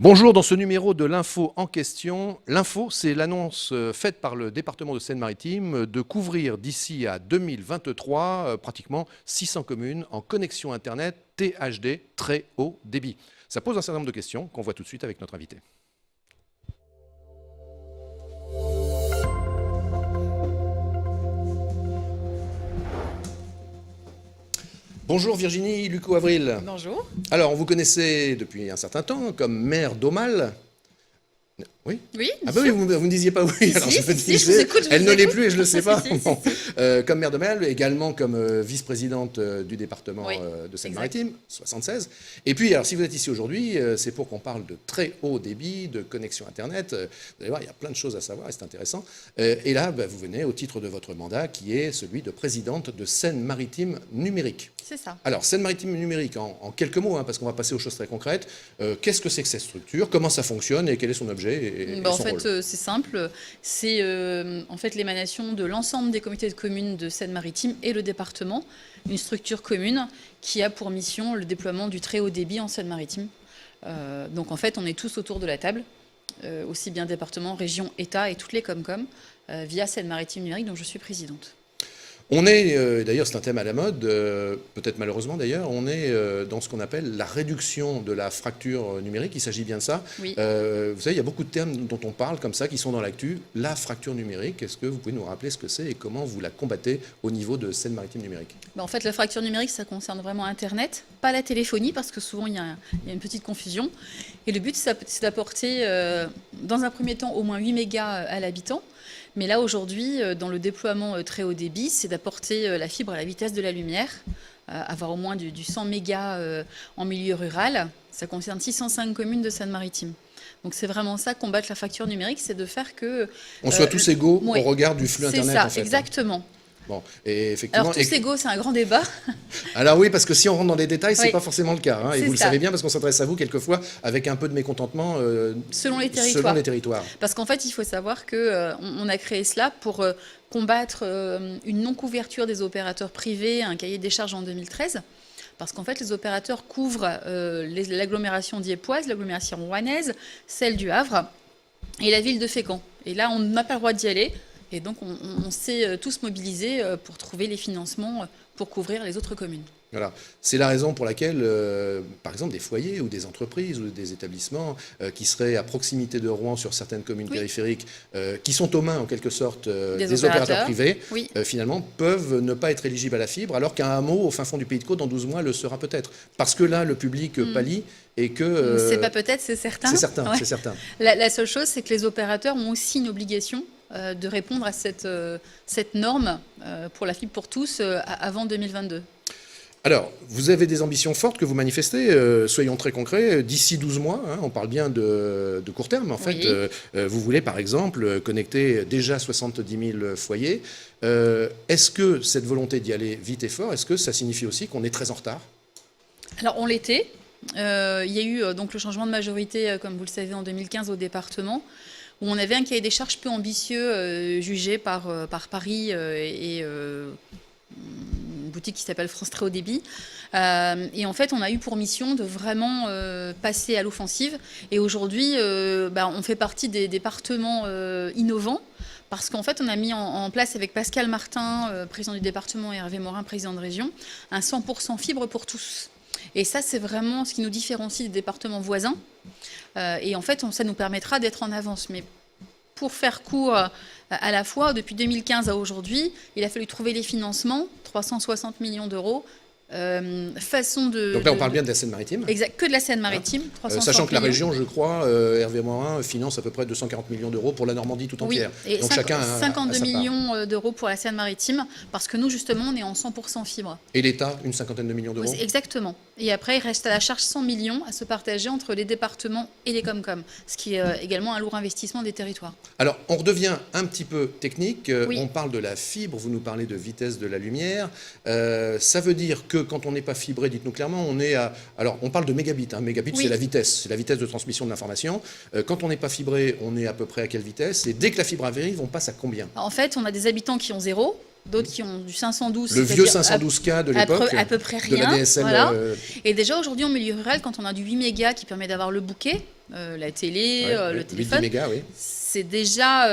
Bonjour, dans ce numéro de l'Info en question, l'info, c'est l'annonce faite par le département de Seine-Maritime de couvrir d'ici à 2023 pratiquement 600 communes en connexion Internet THD, très haut débit. Ça pose un certain nombre de questions qu'on voit tout de suite avec notre invité. Bonjour Virginie Lucot-Avril. Bonjour. Alors, on vous connaissait depuis un certain temps comme maire d'Aumale. Oui. Oui. Ah bah oui, vous ne disiez pas oui. Alors si, je me si, disais, je vous écoute, elle ne l'est plus et je ne le sais pas. Si, si, Bon. si. Comme maire de Mail, également comme vice-présidente du département Oui, de Seine-Maritime, 76. Et puis, alors si vous êtes ici aujourd'hui, c'est pour qu'on parle de très haut débit, de connexion Internet. Vous allez voir, il y a plein de choses à savoir et c'est intéressant. Et là, bah, vous venez au titre de votre mandat qui est celui de présidente de Seine-Maritime numérique. C'est ça. Alors, Seine-Maritime numérique, en quelques mots, hein, parce qu'on va passer aux choses très concrètes. Qu'est-ce que c'est que cette structure? Comment ça fonctionne et quel est son objet et En son rôle? fait, c'est simple. C'est en fait l'émanation de l'ensemble des comités de communes de Seine-Maritime et le département, une structure commune qui a pour mission le déploiement du très haut débit en Seine-Maritime. Donc en fait, on est tous autour de la table, aussi bien département, région, État et toutes les Comcom, via Seine-Maritime numérique dont je suis présidente. On est, d'ailleurs c'est un thème à la mode, peut-être malheureusement d'ailleurs, on est dans ce qu'on appelle la réduction de la fracture numérique, il s'agit bien de ça. Oui. Vous savez, il y a beaucoup de termes dont on parle comme ça, qui sont dans l'actu. La fracture numérique, est-ce que vous pouvez nous rappeler ce que c'est et comment vous la combattez au niveau de Seine-Maritime numérique? En fait, la fracture numérique, ça concerne vraiment Internet, pas la téléphonie, parce que souvent il y a une petite confusion. Et le but, c'est d'apporter, dans un premier temps, au moins 8 mégas à l'habitant. Mais là, aujourd'hui, dans le déploiement très haut débit, c'est d'apporter la fibre à la vitesse de la lumière, avoir au moins du 100 mégas en milieu rural. Ça concerne 605 communes de Seine-Maritime. Donc c'est vraiment ça, combattre la fracture numérique, c'est de faire que... On soit tous égaux ouais, au regard du flux Internet, ça, en fait. exactement. Bon, et effectivement, Alors tous égaux, c'est un grand débat. Alors oui, parce que si on rentre dans les détails, c'est Oui. pas forcément le cas. Hein, et C'est vous le ça. savez bien, parce qu'on s'adresse à vous quelquefois avec un peu de mécontentement Selon les territoires. selon les territoires. Parce qu'en fait, il faut savoir qu'on on a créé cela pour combattre une non-couverture des opérateurs privés, un cahier des charges en 2013. Parce qu'en fait, les opérateurs couvrent l'agglomération dieuppoise, l'agglomération rouennaise, celle du Havre et la ville de Fécamp. Et là, on n'a pas le droit d'y aller. Et donc, on s'est tous mobilisés pour trouver les financements pour couvrir les autres communes. Voilà. C'est la raison pour laquelle, par exemple, des foyers ou des entreprises ou des établissements qui seraient à proximité de Rouen sur certaines communes périphériques, qui sont aux mains en quelque sorte des opérateurs privés, finalement peuvent ne pas être éligibles à la fibre, alors qu'un hameau au fin fond du Pays de Caux, dans 12 mois, le sera peut-être. Parce que là, le public pâlit et que... c'est pas peut-être, c'est certain. C'est certain, Ouais. c'est certain. La seule chose, c'est que les opérateurs ont aussi une obligation de répondre à cette norme pour la fibre pour tous avant 2022. Alors, vous avez des ambitions fortes que vous manifestez, soyons très concrets, d'ici 12 mois, hein, on parle bien de court terme en fait, vous voulez par exemple connecter déjà 70 000 foyers. Est-ce que cette volonté d'y aller vite et fort, est-ce que ça signifie aussi qu'on est très en retard? Alors on l'était, il y a eu donc le changement de majorité, comme vous le savez, en 2015 au département, où on avait un cahier des charges peu ambitieux jugé par Paris et une boutique qui s'appelle France Très Haut Débit. Et en fait, on a eu pour mission de vraiment passer à l'offensive. Et aujourd'hui, on fait partie des départements innovants. Parce qu'en fait, on a mis en place avec Pascal Martin, président du département, et Hervé Morin, président de région, un 100% fibre pour tous. Et ça, c'est vraiment ce qui nous différencie des départements voisins. Et en fait, ça nous permettra d'être en avance. Mais pour faire court à la fois, depuis 2015 à aujourd'hui, il a fallu trouver les financements, 360 millions d'euros. Donc là, on parle bien de la Seine-Maritime. Exact, que de la Seine-Maritime. Sachant que la région, je crois, Hervé Morin finance à peu près 240 millions d'euros pour la Normandie tout entière. Oui, et donc chacun 52 millions d'euros pour la Seine-Maritime, parce que nous, justement, on est en 100% fibre. Et l'État, une cinquantaine de millions d'euros. Exactement. Et après, il reste à la charge 100 millions à se partager entre les départements et les Comcom, ce qui est également un lourd investissement des territoires. Alors, on redevient un petit peu technique. Oui. On parle de la fibre, vous nous parlez de vitesse de la lumière. Ça veut dire que quand on n'est pas fibré, dites-nous clairement, on est à... Alors, on parle de mégabits. Hein. Mégabits, c'est la vitesse de transmission de l'information. Quand on n'est pas fibré, on est à peu près à quelle vitesse? Et dès que la fibre arrive, on passe à combien? En fait, on a des habitants qui ont 0, d'autres qui ont du 512. Le vieux 512K de l'époque. À peu près rien. De la DSL. Voilà. Et déjà, aujourd'hui, en milieu rural, quand on a du 8 mégas qui permet d'avoir le bouquet, la télé, le téléphone. 8-10 mégas, oui. C'est déjà,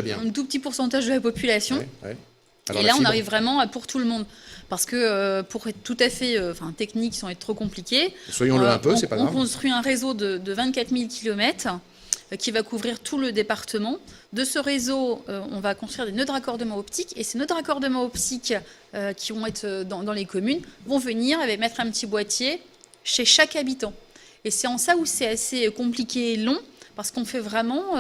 bien. un tout petit pourcentage de la population. Alors, et là, on arrive vraiment pour tout le monde. Parce que pour être tout à fait technique, sans être trop compliqué, soyons-le un peu, c'est pas grave. On construit un réseau de 24 000 km qui va couvrir tout le département. De ce réseau, on va construire des nœuds de raccordement optique. Et ces nœuds de raccordement optique qui vont être dans les communes vont venir et mettre un petit boîtier chez chaque habitant. Et c'est en ça où c'est assez compliqué et long, parce qu'on fait vraiment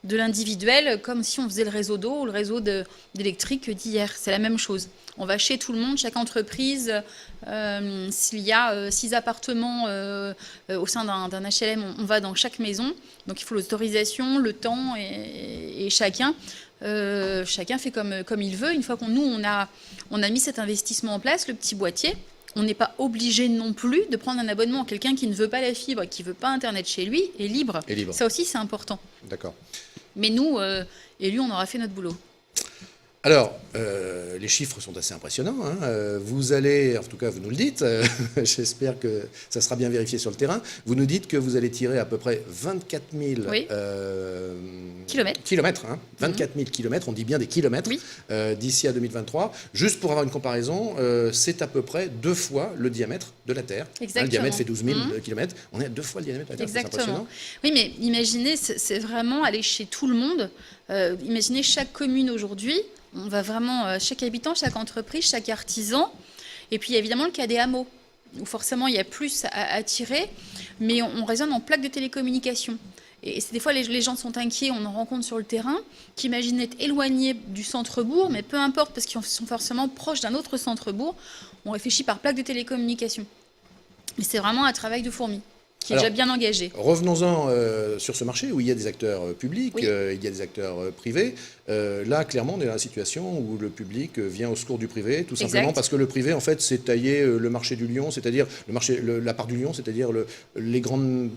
de l'individuel comme si on faisait le réseau d'eau ou le réseau d'électrique d'hier. C'est la même chose. On va chez tout le monde, chaque entreprise. S'il y a 6 appartements au sein d'un HLM, on va dans chaque maison. Donc il faut l'autorisation, le temps et chacun fait comme il veut. Une fois qu'on a mis cet investissement en place, le petit boîtier, on n'est pas obligé non plus de prendre un abonnement. Quelqu'un qui ne veut pas la fibre, qui ne veut pas Internet chez lui, est libre. Ça aussi, c'est important. D'accord. Mais nous, élus, on aura fait notre boulot. Alors, les chiffres sont assez impressionnants. Vous allez, en tout cas, vous nous le dites, j'espère que ça sera bien vérifié sur le terrain, vous nous dites que vous allez tirer à peu près 24 000 kilomètres. 24 000 kilomètres, on dit bien des kilomètres, d'ici à 2023. Juste pour avoir une comparaison, c'est à peu près 2 fois le diamètre de la Terre. Le diamètre fait 12 000 kilomètres. On est à 2 fois le diamètre de la Terre. Exactement. C'est impressionnant. Oui, mais imaginez, c'est vraiment aller chez tout le monde. Imaginez chaque commune aujourd'hui. On va vraiment, chaque habitant, chaque entreprise, chaque artisan. Et puis, il y a évidemment le cas des hameaux, où forcément, il y a plus à tirer. Mais on raisonne en plaques de télécommunication. Et des fois, les gens sont inquiets, on en rencontre sur le terrain, qui imaginent être éloignés du centre-bourg, mais peu importe, parce qu'ils sont forcément proches d'un autre centre-bourg. On réfléchit par plaque de télécommunication. Mais c'est vraiment un travail de fourmi, qui est déjà bien engagé. Revenons-en sur ce marché où il y a des acteurs publics, il y a des acteurs privés. Là, clairement, on est dans la situation où le public vient au secours du privé, tout simplement parce que le privé, en fait, c'est tailler le marché du lion, c'est-à-dire la part du lion, c'est-à-dire les grandes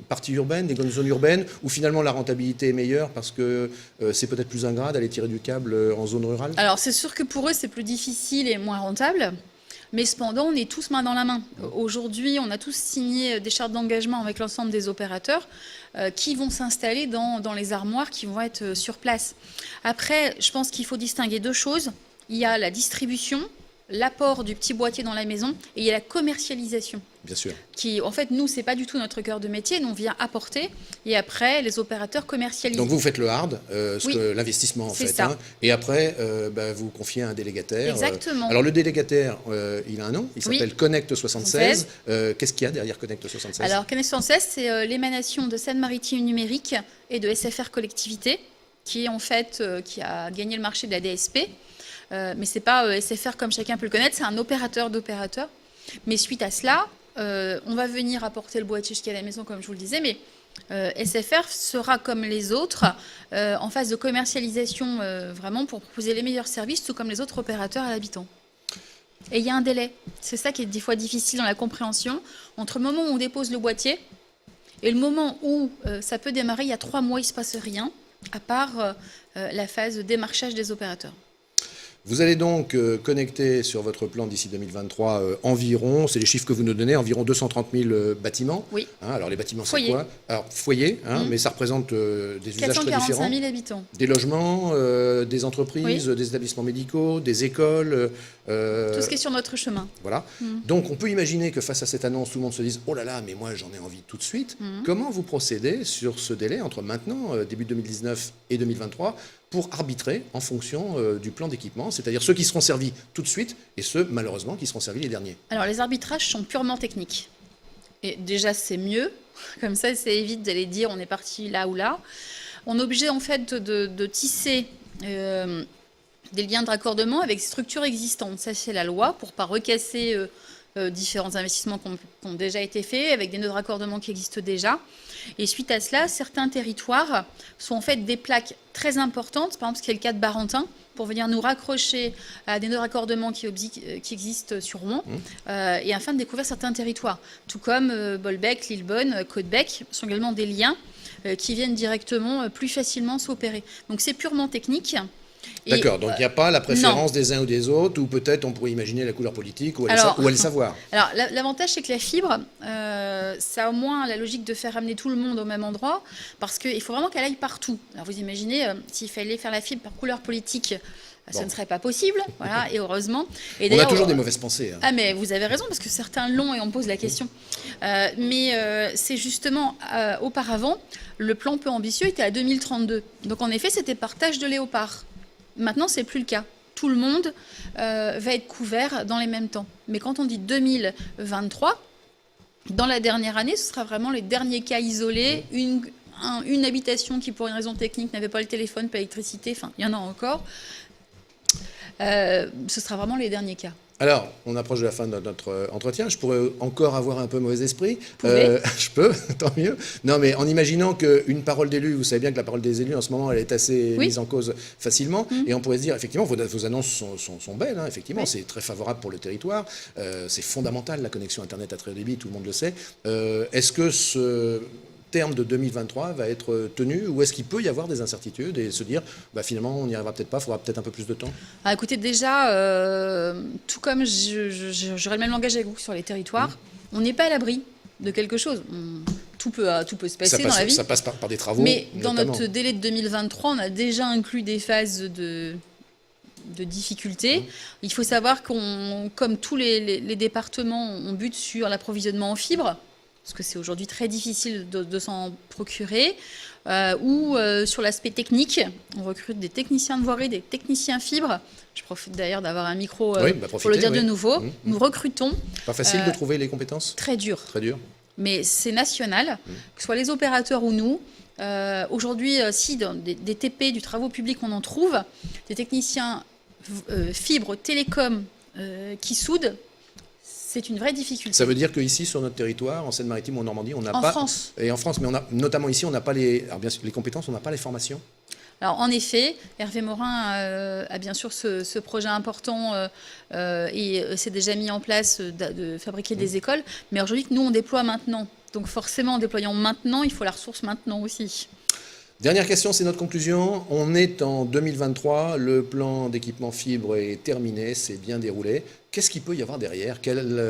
parties urbaines, les grandes zones urbaines, où finalement la rentabilité est meilleure parce que c'est peut-être plus ingrat d'aller tirer du câble en zone rurale. Alors, c'est sûr que pour eux, c'est plus difficile et moins rentable. Mais cependant, on est tous main dans la main. Aujourd'hui, on a tous signé des chartes d'engagement avec l'ensemble des opérateurs qui vont s'installer dans les armoires qui vont être sur place. Après, je pense qu'il faut distinguer 2 choses. Il y a la distribution, l'apport du petit boîtier dans la maison, et il y a la commercialisation. Bien sûr. Qui, en fait, nous, c'est pas du tout notre cœur de métier. Nous, on vient apporter, et après, les opérateurs commercialisent. Donc, vous faites le hard, l'investissement, en fait. Ça. Et après, vous confiez à un délégataire. Exactement. Alors, le délégataire, il a un nom. Il s'appelle Connect 76. Qu'est-ce qu'il y a derrière Connect 76 ? Alors, Connect 76, c'est l'émanation de Seine-Maritime Numérique et de SFR Collectivité, qui, en fait, qui a gagné le marché de la DSP. Mais ce n'est pas SFR comme chacun peut le connaître, c'est un opérateur d'opérateurs. Mais suite à cela, on va venir apporter le boîtier jusqu'à la maison, comme je vous le disais, mais SFR sera comme les autres en phase de commercialisation vraiment pour proposer les meilleurs services, tout comme les autres opérateurs à l'habitant. Et il y a un délai. C'est ça qui est des fois difficile dans la compréhension. Entre le moment où on dépose le boîtier et le moment où ça peut démarrer, il y a 3 mois, il ne se passe rien, à part la phase de démarchage des opérateurs. Vous allez donc connecter sur votre plan d'ici 2023 environ, c'est les chiffres que vous nous donnez, environ 230 000 bâtiments. Oui. Alors les bâtiments, c'est quoi ? Alors foyer, mais ça représente des usages très différents. 445 000 habitants. Des logements, des entreprises, des établissements médicaux, des écoles. Tout ce qui est sur notre chemin. Voilà. Donc on peut imaginer que face à cette annonce, tout le monde se dise « Oh là là, mais moi j'en ai envie tout de suite ». Comment vous procédez sur ce délai entre maintenant, début 2019 et 2023, pour arbitrer en fonction du plan d'équipement, c'est-à-dire ceux qui seront servis tout de suite et ceux, malheureusement, qui seront servis les derniers? Alors, les arbitrages sont purement techniques. Et déjà, c'est mieux. Comme ça évite d'aller dire on est parti là ou là. On est obligé, en fait, de tisser des liens de raccordement avec des structures existantes. Ça, c'est la loi, pour ne pas recasser différents investissements qui ont déjà été faits, avec des nœuds de raccordement qui existent déjà. Et suite à cela, certains territoires sont en fait des plaques très importantes, par exemple ce qui est le cas de Barentin, pour venir nous raccrocher à des nœuds de raccordement qui existent sur Rouen, et afin de découvrir certains territoires. Tout comme Bolbec, Lillebonne, Côte-Bec sont également des liens qui viennent directement plus facilement s'opérer. Donc c'est purement technique. D'accord, donc il n'y a pas la préférence des uns ou des autres, ou peut-être on pourrait imaginer la couleur politique, ou aller savoir. Alors, l'avantage, c'est que la fibre, ça a au moins la logique de faire amener tout le monde au même endroit, parce qu'il faut vraiment qu'elle aille partout. Alors, vous imaginez, s'il fallait faire la fibre par couleur politique, ça ne serait pas possible, voilà, et heureusement. Et on a toujours des mauvaises pensées. Ah, mais vous avez raison, parce que certains l'ont et on pose la question. Mais c'est justement, auparavant, le plan peu ambitieux était à 2032. Donc, en effet, c'était par tâche de léopard. Maintenant, ce n'est plus le cas. Tout le monde va être couvert dans les mêmes temps. Mais quand on dit 2023, dans la dernière année, ce sera vraiment les derniers cas isolés. Une habitation qui, pour une raison technique, n'avait pas le téléphone, pas l'électricité, enfin, il y en a encore. Ce sera vraiment les derniers cas. Alors, on approche de la fin de notre entretien. Je pourrais encore avoir un peu mauvais esprit. Je peux, tant mieux. Non, mais en imaginant qu'une parole d'élu, vous savez bien que la parole des élus, en ce moment, elle est assez mise en cause facilement. Et on pourrait se dire, effectivement, vos annonces sont belles. Hein, effectivement, c'est très favorable pour le territoire. C'est fondamental, la connexion Internet à très haut débit, tout le monde le sait. Est-ce que ce terme de 2023 va être tenu, ou est-ce qu'il peut y avoir des incertitudes et se dire finalement on n'y arrivera peut-être pas, il faudra peut-être un peu plus de temps? Écoutez, déjà, tout comme j'aurais le même langage avec vous sur les territoires, on n'est pas à l'abri de quelque chose. Tout peut se passer dans la vie. Ça passe par des travaux. Mais notamment. Dans notre délai de 2023, on a déjà inclus des phases de difficultés. Il faut savoir comme tous les départements, on bute sur l'approvisionnement en fibres, parce que c'est aujourd'hui très difficile de s'en procurer, ou sur l'aspect technique. On recrute des techniciens de voirie, des techniciens fibres. Je profite d'ailleurs d'avoir un micro pour le dire de nouveau. Nous recrutons. Pas facile de trouver les compétences? Très dur. Très dur. Mais c'est national, que ce soit les opérateurs ou nous. Aujourd'hui, si dans des TP, du travaux publics, on en trouve, des techniciens fibres, télécom qui soudent, c'est une vraie difficulté. Ça veut dire qu'ici, sur notre territoire, en Seine-Maritime ou en Normandie, on n'a pas... En France. Et en France, mais notamment ici, on n'a pas les compétences, on n'a pas les formations. Alors, en effet, Hervé Morin a bien sûr ce projet important et c'est déjà mis en place de fabriquer des écoles. Mais aujourd'hui, nous, on déploie maintenant. Donc, forcément, en déployant maintenant, il faut la ressource maintenant aussi. Dernière question, c'est notre conclusion. On est en 2023, le plan d'équipement fibre est terminé, c'est bien déroulé. Qu'est-ce qu'il peut y avoir derrière? Quel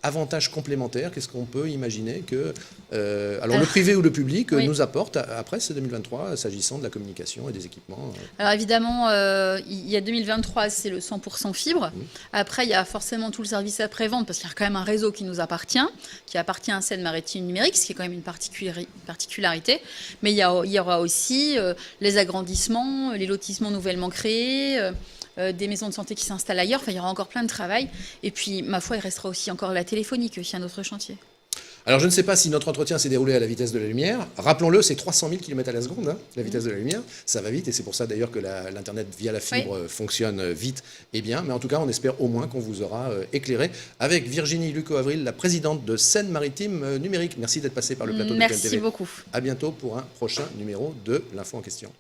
avantage complémentaire? Qu'est-ce qu'on peut imaginer que le privé ou le public nous apporte après ce 2023, s'agissant de la communication et des équipements? Alors évidemment, il y a 2023, c'est le 100% fibre. Après, il y a forcément tout le service après-vente, parce qu'il y a quand même un réseau qui nous appartient, qui appartient à Seine-Maritime Numérique, ce qui est quand même une particularité. Mais il y aura aussi les agrandissements, les lotissements nouvellement créés, des maisons de santé qui s'installent ailleurs. Enfin, il y aura encore plein de travail. Et puis, ma foi, il restera aussi encore la téléphonie, qui est un autre chantier. Alors, je ne sais pas si notre entretien s'est déroulé à la vitesse de la lumière. Rappelons-le, c'est 300 000 km à la seconde, hein, la vitesse de la lumière. Ça va vite, et c'est pour ça d'ailleurs que l'Internet via la fibre fonctionne vite et bien. Mais en tout cas, on espère au moins qu'on vous aura éclairé. Avec Virginie Lucot-Avril, la présidente de Seine-Maritime Numérique. Merci d'être passée par le plateau de TNTV. Merci beaucoup. À bientôt pour un prochain numéro de l'Info en question.